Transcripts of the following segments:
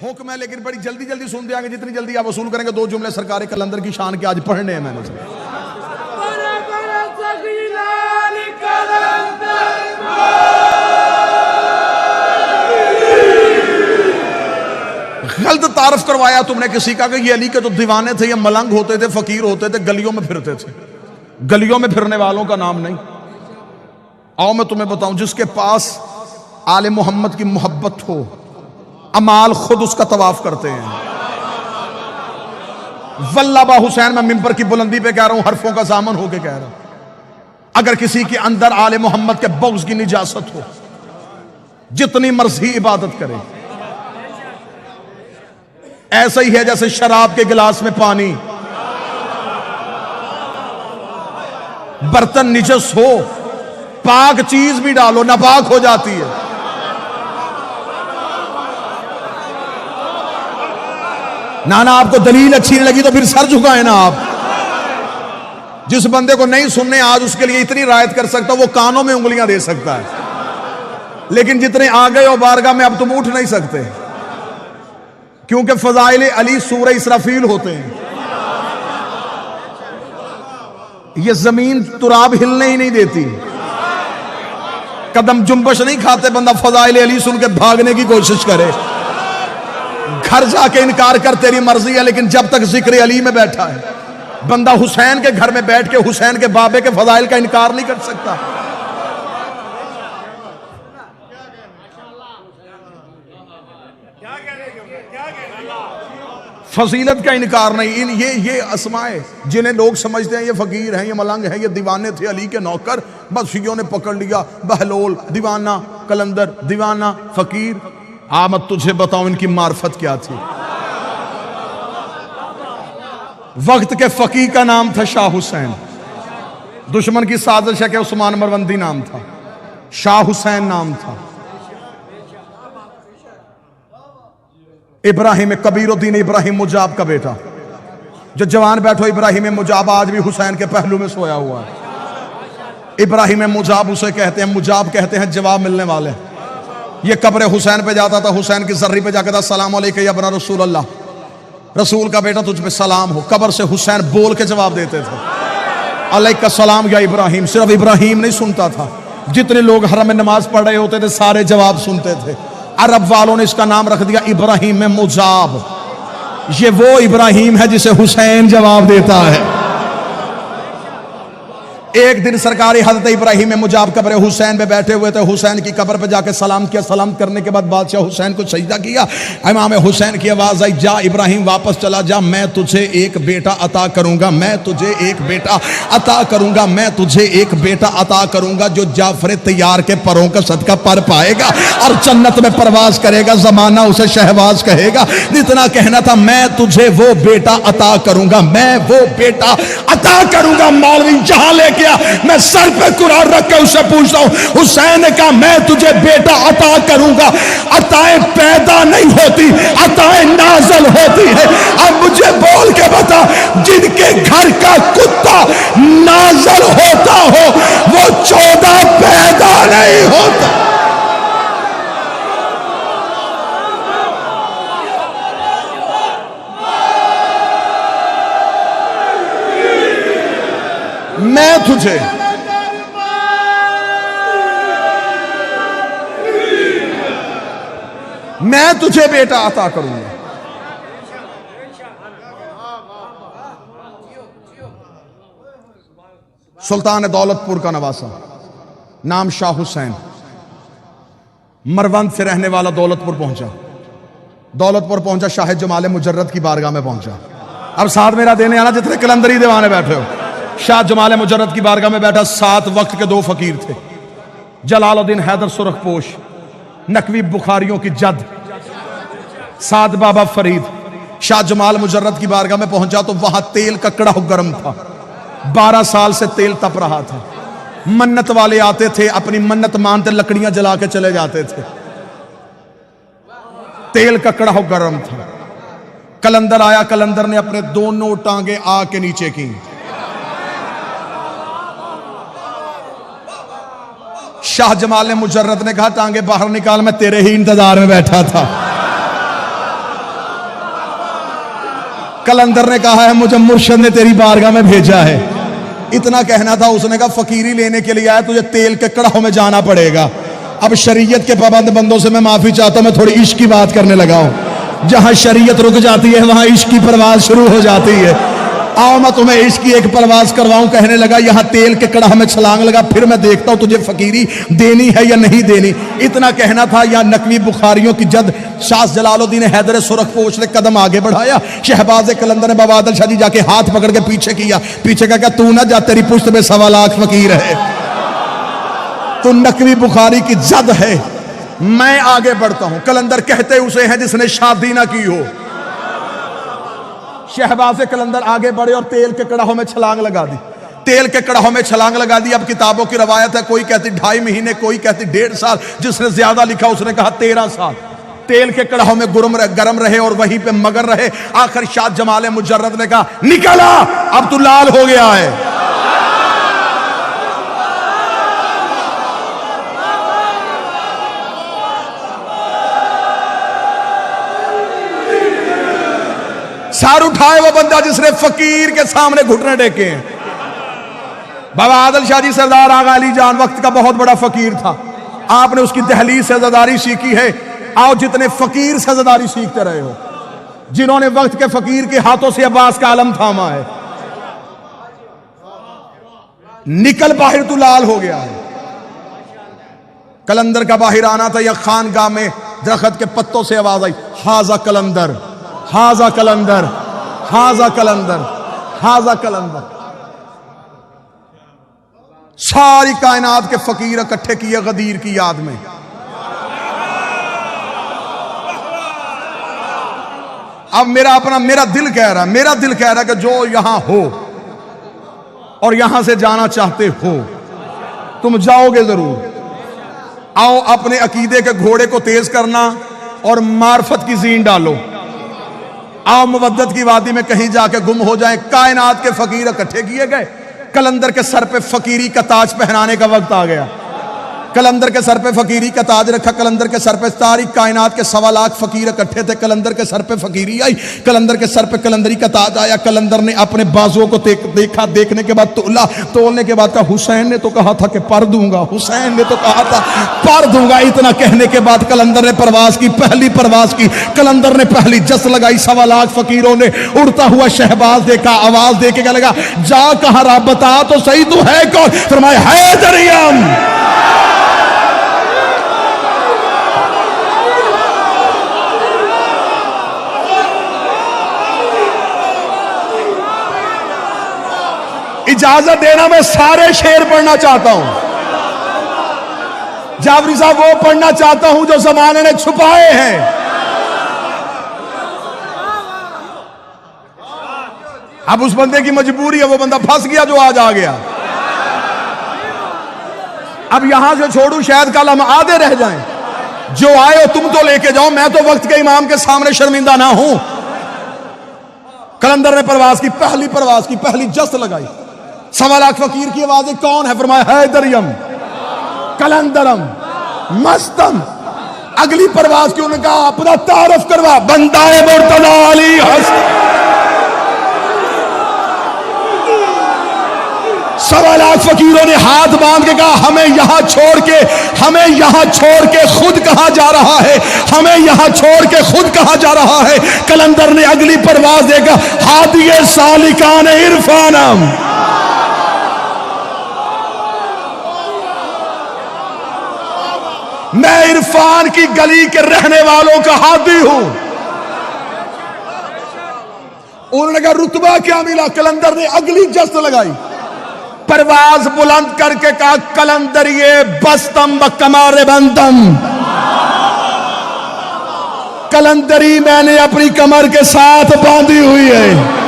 हुक्म है लेकिन बड़ी जल्दी जल्दी सुन देंगे, जितनी जल्दी आप वसूल करेंगे। दो जुमले सरकार कलंदर की शान के आज पढ़ने हैं मैंने। गलत तारफ करवाया तुमने किसी का कि ये अली के तो दीवाने थे, ये मलंग होते थे, फकीर होते थे, गलियों में फिरते थे। गलियों में फिरने वालों का नाम नहीं। आओ मैं तुम्हें बताऊं, जिसके पास आले मोहम्मद की मोहब्बत हो, अमाल खुद उसका तवाफ करते हैं। वल्लाबा हुसैन, मैं मिंबर की बुलंदी पे कह रहा हूं, हरफों का सामन होके कह रहा हूं। अगर किसी के अंदर आले मोहम्मद के बग़्ज़ की निजासत हो, जितनी मर्जी इबादत करे। ऐसा ही है जैसे शराब के गिलास में पानी, बर्तन निजस हो, पाक चीज भी डालो नापाक हो जाती है। नाना आपको दलील अच्छी नहीं लगी तो फिर सर झुकाए ना आप। जिस बंदे को नहीं सुनने आज उसके लिए इतनी रायत कर सकता वो कानों में उंगलियां दे सकता है, लेकिन जितने आ गए हो बारगाह में अब तुम उठ नहीं सकते, क्योंकि फजाइल अली सूरह इसराफील होते हैं। ये जमीन तुराब हिलने ही नहीं देती, कदम जुम्बश नहीं खाते। बंदा फजाइल अली सुन के भागने की कोशिश करे, घर जाके इनकार कर तेरी मर्जी है, लेकिन जब तक जिक्र अली में बैठा है, बंदा हुसैन के घर में बैठ के हुसैन के बाबे के फजाइल का इनकार नहीं कर सकता। फजीलत का इनकार नहीं। इन ये अस्माए जिन्हें लोग समझते हैं ये फकीर हैं, ये मलंग हैं, ये दीवाने थे अली के नौकर, बस शियों ने पकड़ लिया। बहलोल दीवाना, कलंदर दीवाना, फकीर। मैं तुझे बताऊं इनकी मार्फत क्या थी। वक्त के फकीर का नाम था शाह हुसैन। दुश्मन की साजिश है कि उस्मान मरवंदी नाम था, शाह हुसैन नाम था। इब्राहिम कबीरुद्दीन इब्राहिम मुजाब का बेटा। जो जवान बैठो, इब्राहिम मुजाब आज भी हुसैन के पहलू में सोया हुआ है। इब्राहिम मुजाब उसे कहते हैं, मुजाब कहते हैं जवाब मिलने वाले। ये कब्र हुसैन पे जाता था, हुसैन की जर्री पे जाकर था, सलाम अलैका या बना रसूल अल्लाह, रसूल का बेटा तुझ पे सलाम हो। कब्र से हुसैन बोल के जवाब देते थे, अलैका सलाम या इब्राहिम। सिर्फ इब्राहिम नहीं सुनता था, जितने लोग हरम में नमाज पढ़ रहे होते थे सारे जवाब सुनते थे। अरब वालों ने इसका नाम रख दिया इब्राहिम मुजाब। ये वो इब्राहिम है जिसे हुसैन जवाब देता है। एक दिन सरकारी हजरत इब्राहिम मुजाब कब्र हुसैन पे बैठे हुए थे। हुसैन की कब्र पे जाके सलाम किया। सलाम करने के बाद बादशाह हुसैन को सजदा किया। इमाम हुसैन की आवाज आई, जा इब्राहिम वापस चला जा, मैं तुझे एक बेटा अता करूंगा, मैं तुझे एक बेटा अता करूंगा, मैं तुझे एक बेटा अता करूंगा जो जाफर तैयार के परों का सदका पर पाएगा और जन्नत में परवाज करेगा, जमाना उसे शहबाज कहेगा। इतना कहना था, मैं तुझे वो बेटा अता करूंगा, मैं वो बेटा अता करूंगा। मौलवी जहां लेके मैं सर पे कुरान रख के उससे पूछता हूं, हुसैन का मैं तुझे बेटा अता करूंगा। अताएं पैदा नहीं होती, अताएं नाज़िल होती है। अब मुझे बोल के बता, जिनके घर का कुत्ता नाज़िल होता हो वो 14 पैदा नहीं होता। मैं तुझे बेटा अता करूंगा। सुल्तान दौलतपुर का नवासा, नाम शाह हुसैन, मरवंद से रहने वाला दौलतपुर पहुंचा। दौलतपुर पहुंचा, शाह जमाल मुजर्रद की बारगाह में पहुंचा। अब साथ मेरा देने आना जितने कलंदरी दीवाने बैठे हो। शाह जमाल मुजर्रद की बारगाह में बैठा। 7 वक्त के 2 फकीर थे, जलालुद्दीन हैदर सुरखपोश, नकवी बुखारियों की जद, साद बाबा फरीद। शाह जमाल मुजर्रद की बारगाह में पहुंचा तो वहां तेल ककड़ा गर्म था। 12 साल से तेल तप रहा था। मन्नत वाले आते थे, अपनी मन्नत मानते लकड़ियां जला के चले जाते थे। तेल ककड़ा गर्म था। कलंदर आया, कलंदर ने अपने दोनों टांगे आग के नीचे की। शाह जमाल मुजर्रद ने कहा, टांगे बाहर निकाल, मैं तेरे ही इंतजार में बैठा था। कलंदर ने कहा है मुझे मुर्शद ने तेरी बारगाह में भेजा है। इतना कहना था, उसने कहा फकीरी लेने के लिए आया, तुझे तेल के कड़ाहों में जाना पड़ेगा। अब शरीयत के पाबंद बंदों से मैं माफी चाहता हूं, मैं थोड़ी इश्क की बात करने लगा हूं। जहां शरीयत रुक जाती है वहां इश्क की परवाज शुरू हो जाती है। आओ मैं तुम्हें इश्क की एक परवाज करवाऊं। कहने लगा यहां तेल के कड़ाह में छलांग लगा, फिर मैं देखता हूं तुझे फकीरी देनी है या नहीं देनी। इतना कहना था, या नकवी बुखारियों की जद शाह जलालुद्दीन हैदर सुरखपोश ने कदम आगे बढ़ाया। शहबाज कलंदर ने बाबा आदिल शाह जी जाके हाथ पकड़ के पीछे किया। पीछे का क्या तू ना जा, तेरी पुश्त में 1.25 लाख फकीर है। तो नकवी बुखारी की जद है, मैं आगे बढ़ता हूं। कलंदर कहते उसे हैं जिसने शादी ना की हो। शहबाज कलंदर आगे बढ़े और तेल के कड़ाहों में छलांग लगा दी। तेल के कड़ाहों में छलांग लगा दी। अब किताबों की रवायत है, कोई कहती 2.5 महीने, कोई कहती 1.5 साल। जिसने ज्यादा लिखा उसने कहा 13 साल तेल के कड़ाहों में गरम रहे और वहीं पे मगर रहे। आखिर शाह जमाल मुजर्रद ने कहा निकला, अब तू लाल हो गया है। सार उठाए वो बंदा जिसने फकीर के सामने घुटने टेके हैं। बाबा आदिल शाह जी सरदार आगा अली जान वक्त का बहुत बड़ा फकीर था। आपने उसकी दहलीज से ज़दारी सीखी है। आओ जितने फकीर से ज़दारी सीखते रहे हो, जिन्होंने वक्त के फकीर के हाथों से अब्बास का आलम थामा है, निकल बाहर तू लाल हो गया है। कलंदर का बाहर आना था, या खानगाह में दरख्त के पत्तों से आवाज आई, हाजा कलंदर, हाजा कलंदर, हाजा कलंदर, हाजा कलंदर। सारी कायनात के फकीर इकट्ठे किए गदीर की याद में। अब मेरा दिल कह रहा है कि जो यहां हो और यहां से जाना चाहते हो, तुम जाओगे जरूर। आओ अपने अकीदे के घोड़े को तेज करना और मार्फत की जीन डालो। आओ मुवद्दत की वादी में कहीं जाके गुम हो जाए। कायनात के फकीर इकट्ठे किए गए। कलंदर के सर पे फकीरी का ताज पहनाने का वक्त आ गया। कलंदर के सर पे फकीरी का ताज रखा। कलंदर के सर पे सारी कायनात के 1.25 लाख फकीर इकट्ठे थे। कलंदर के सर पे फकीरी आई। कलंदर के सर पे कलंदरी का ताज आया। कलंदर ने अपने बाजुओं को देखा। देखने के बाद तोला। तोलने के बाद कहा हुसैन ने तो कहा था कि पर दूंगा, हुसैन ने तो कहा था पर दूंगा। इतना कहने के बाद कलंदर ने परवाज की, पहली परवाज की। कलंदर ने पहली जस लगाई। 1.25 लाख फकीरों ने उड़ता हुआ शहबाज देखा। आवाज दे के लगा, जा कहा रहा, बता तो सही तू है कौन? फरमाया हैदरियम। इजाजत देना, मैं सारे शेर पढ़ना चाहता हूं। जाफरी साहब वो पढ़ना चाहता हूं जो जमाने ने छुपाए हैं। अब उस बंदे की मजबूरी है, वो बंदा फंस गया जो आज आ गया। अब यहां से छोड़ू, शायद कल हम आधे रह जाएं। जो आए हो तुम तो लेके जाओ, मैं तो वक्त के इमाम के सामने शर्मिंदा ना हूं। कलंदर ने परवाज की, पहली परवाज की, पहली जस्त लगाई। 1.25 लाख फकीर की आवाजें कौन है? फरमाया हैदरियम, कलंदरम, मस्तम। अगली परवाज की उन्होंने कहा अपना तारफ करवा, बंदाए मुर्तजा अली हसन। 1.25 लाख फकीरों ने हाथ बांध के कहा हमें यहां छोड़ के खुद कहां जा रहा है, हमें यहां छोड़ के खुद कहां जा रहा है। कलंदर ने अगली परवाज देगा, हादिए सालिकान इरफानम। मैं इरफान की गली के रहने वालों का हादी हूं। उन्होंने कहा रुतबा क्या मिला? कलंदर ने अगली जस्त लगाई, परवाज बुलंद करके कहा कलंदरिए बस्तम व कमारे बंदम। कलंदरी मैंने अपनी कमर के साथ बांधी हुई है।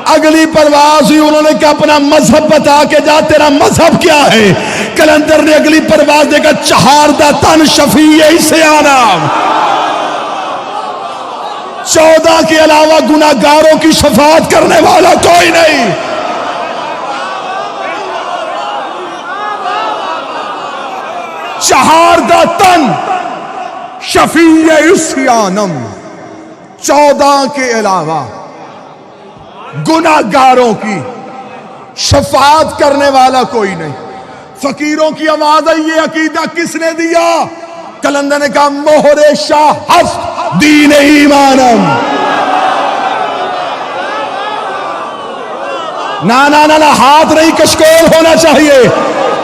अगली परवाज हुई, उन्होंने कहा अपना मजहब बता के जा, तेरा मजहब क्या है? कलंदर ने अगली परवाज देखा, चहारदा तन शफी इसे आना। 14 के अलावा गुनाहगारों की शफाअत करने वाला कोई नहीं। चहारदा तन शफी इस्यानम, 14 के अलावा गुनाहगारों की शफाअत करने वाला कोई नहीं। फकीरों की आवाज है, ये अकीदा किसने दिया? कलंदर ने कहा मोहरे शाह हस्त दीन ईमानम। ना ना ना ना, हाथ नहीं कशकोल होना चाहिए।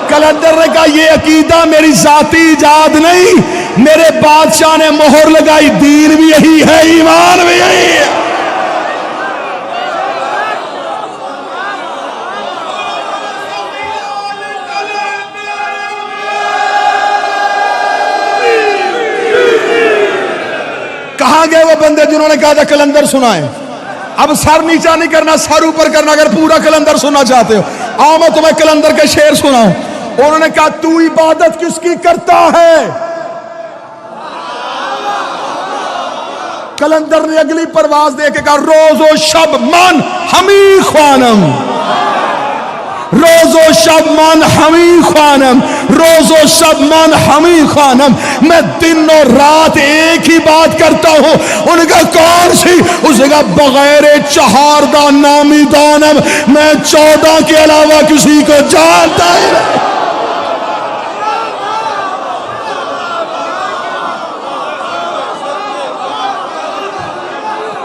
कलंदर ने कहा ये अकीदा मेरी जाती इजाद नहीं, मेरे बादशाह ने मोहर लगाई। दीन भी यही है, ईमान भी यही है। कहां गए वो बंदे जिन्होंने कहा था कलंदर सुनाए? अब सर नीचा नहीं करना, सर ऊपर करना। अगर पूरा कलंदर सुनना चाहते हो, आओ मैं तुम्हें कलंदर के शेर सुनाऊं। उन्होंने कहा तू इबादत किसकी करता है? कलंदर ने अगली परवाज दे के कहा रोजो शब मन हमी ख्वानम, रोजो शब मन हमी ख्वानम, रोजो शब मन हमी ख्वानम। मैं दिन और रात एक ही बात करता हूं। उनका कौन सी? उसका बगैर चहारदा नामी दानम, मैं 14 के अलावा किसी को जानता ही नहीं।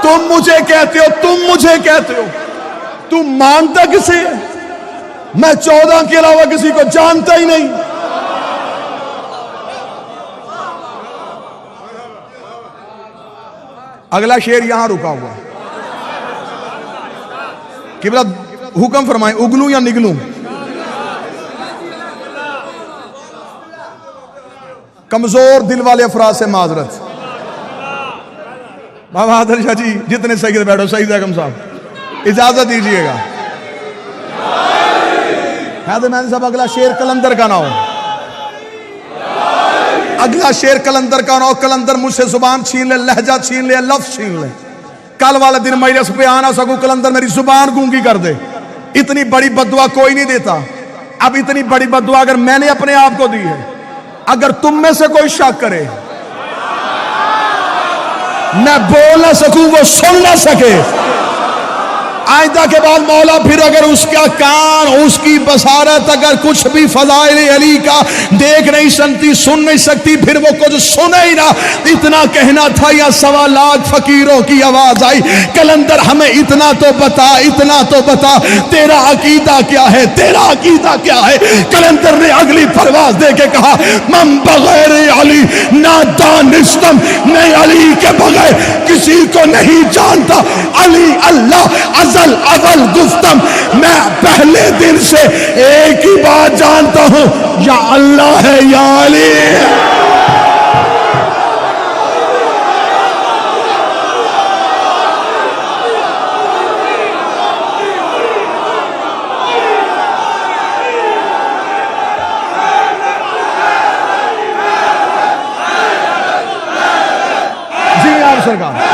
तुम मुझे कहते हो, तुम मुझे कहते हो, तुम मानता किसे है? मैं 14 के अलावा किसी को जानता ही नहीं। अगला शेर यहां रुका हुआ कि बड़ा हुक्म फरमाए, उगलू या निगलू? कमजोर दिल वाले अफराद से माजरत। बाबा आदर शाह जी जितने सही बैठो, सही बेगम साहब इजाजत दीजिएगा। हैदरमैन साहब अगला शेर कलंदर का ना हो, अगला शेर कलंदर का ना हो। कलंदर मुझसे जुबान छीन ले, लहजा छीन ले, लफ्ज छीन ले। कल वाला दिन मजलिस पे आना सकूं, कलंदर मेरी जुबान गूंगी कर दे। इतनी बड़ी बद्दुआ कोई नहीं देता। अब इतनी बड़ी बद्दुआ अगर मैंने अपने आप को दी है, अगर तुम में से कोई शक करे, मैं बोल ना सकूं, वो सुन ना सके, आइंदा के बाद मौला फिर अगर उसका कान, उसकी बसारत अगर कुछ भी फजाइल अली का देख नहीं सकती, सुन नहीं सकती, फिर वो कुछ सुने ही ना। इतना कहना था या 1.25 लाख फकीरों की आवाज आई, कलंदर हमें इतना तो बता, इतना तो बता, तेरा अकीदा क्या है, तेरा अकीदा क्या है? कलंदर ने अगली परवाज दे के कहा मम बगैर अली ना दानिस्तम, मैं अली के बगैर किसी को नहीं जानता। अली अल्लाह अजल अवल गुफ्तम, मैं पहले दिन से एक ही बात जानता हूं, या अल्लाह है या अली है। जी आप सरकार,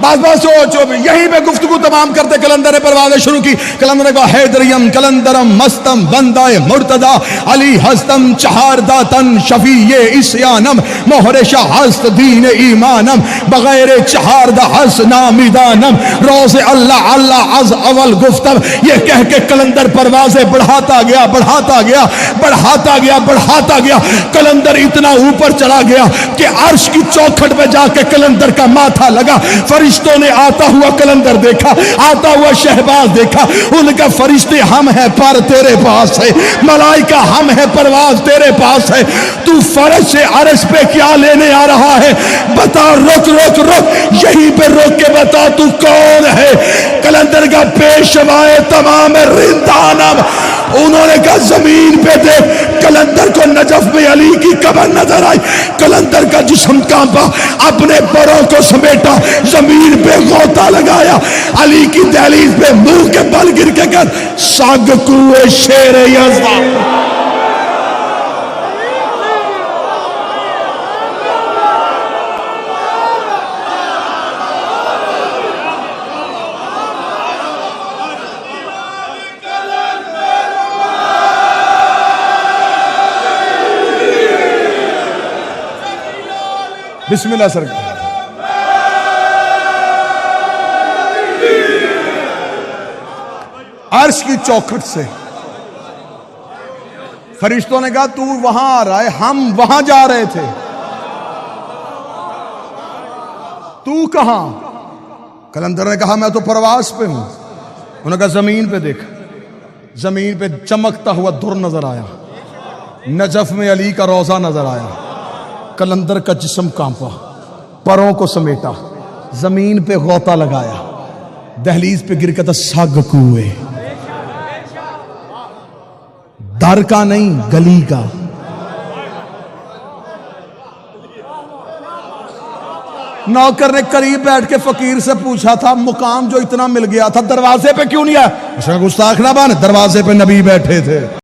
बस बस जो यहीं पे गुफ्तगू तमाम करते कलंदर ने परवाज़ें शुरू की। कलंदर ने कहा हैदरियम कलंदरम मस्तम बंदाए मुर्तदा अली हस्तम चहारदा तन शफीए इस्यानम मोहरे शाह हस्त दीन ईमानम बगैर चहारदा हस नामिदानम रोज़े अल्लाह अल्लाह अज अवल गुफ्तम। ये कह के कलंदर परवाज़ें बढ़ाता गया, बढ़ाता गया, बढ़ाता गया, बढ़ाता गया। कलंदर इतना ऊपर चला गया कि अर्श की चौखट पे जाके कलंदर का माथा लगा। फरिश्तों ने आता हुआ कलंदर देखा, आता हुआ शहबाज देखा। उनका फरिश्ते हम हैं पर तेरे पास है, मलाइका हम हैं परवाज तेरे पास है। तू फर्श से अर्श पे क्या लेने आ रहा है? बता, रुक रुक रुक, यहीं पे रोक के बता तू कौन है? कलंदर का पेशवाए तमाम रिंदानम। उन्होंने कहा जमीन पे देख। कलंदर को नजफ में अली की कब्र नजर आई। कलंदर का जिस्म कांपा, अपने परों को समेटा, जमीन पे गोता लगाया, अली की दहलीज पे मुंह के बल गिर के कर साग कुए शेर यज़्दा। बिस्मिल्लाह सरकार। अर्श की चौखट से फरिश्तों ने कहा तू वहां आ रहा है, हम वहां जा रहे थे, तू कहां? कलंदर ने कहा मैं तो प्रवास पे हूं। उन्होंने कहा जमीन पे देख। जमीन पे चमकता हुआ दुर नजर आया, नजफ में अली का रोजा नजर आया। कलंदर का जिस्म कांपा, परों को समेटा, जमीन पे गोता लगाया, दहलीज पे गिर के था सग कुए। दर का नहीं, गली का। नौकर ने करीब बैठ के फकीर से पूछा था मुकाम जो इतना मिल गया था दरवाजे पे क्यों नहीं आया? उसने गुस्ताख ना बन, दरवाजे पे नबी बैठे थे।